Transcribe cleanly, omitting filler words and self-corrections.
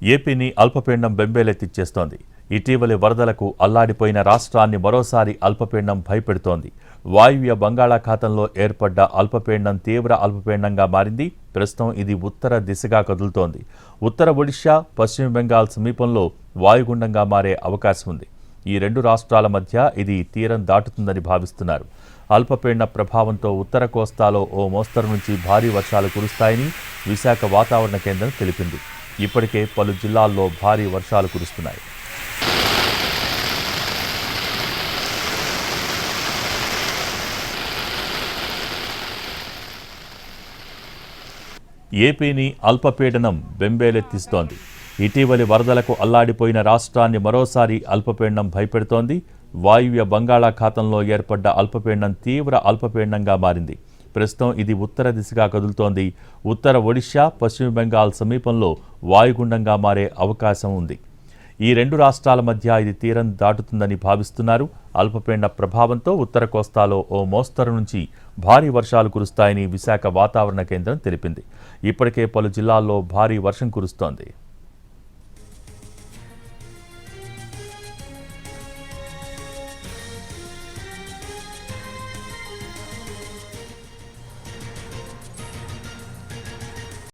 ఏపీని అల్పపీడనం బెంబేలెత్తిచ్చేస్తోంది. ఇటీవలి వరదలకు అల్లాడిపోయిన రాష్ట్రాన్ని మరోసారి అల్పపీడనం భయపెడుతోంది. వాయువ్య బంగాళాఖాతంలో ఏర్పడ్డ అల్పపీడనం తీవ్ర అల్పపీడనంగా మారింది. ప్రస్తుతం ఇది ఉత్తర దిశగా కదులుతోంది. ఉత్తర ఒడిషా, పశ్చిమ బెంగాల్ సమీపంలో వాయుగుండంగా మారే అవకాశం ఉంది. ఈ రెండు రాష్ట్రాల మధ్య ఇది తీరం దాటుతుందని భావిస్తున్నారు. అల్పపీడన ప్రభావంతో ఉత్తర కోస్తాలో ఓ మోస్తరు నుంచి భారీ వర్షాలు కురుస్తాయని విశాఖ వాతావరణ కేంద్రం తెలిపింది. ఇప్పటికే పలు జిల్లాల్లో భారీ వర్షాలు కురుస్తున్నాయి. ఏపీని అల్పపీడనం బెంబేలెత్తిస్తోంది. ఇటీవలి వరదలకు అల్లాడిపోయిన రాష్ట్రాన్ని మరోసారి అల్పపీడనం భయపెడుతోంది. వాయువ్య బంగాళాఖాతంలో ఏర్పడ్డ అల్పపీడనం తీవ్ర అల్పపీడనంగా మారింది. ప్రస్తుతం ఇది ఉత్తర దిశగా కదులుతోంది. ఉత్తర ఒడిషా, పశ్చిమ బెంగాల్ సమీపంలో వాయుగుండంగా మారే అవకాశం ఉంది. ఈ రెండు రాష్ట్రాల మధ్య ఇది తీరం దాటుతుందని భావిస్తున్నారు. అల్పపీడన ప్రభావంతో ఉత్తర కోస్తాలో ఓ మోస్తరు నుంచి భారీ వర్షాలు కురుస్తాయని విశాఖ వాతావరణ కేంద్రం తెలిపింది. ఇప్పటికే పలు జిల్లాల్లో భారీ వర్షం కురుస్తోంది.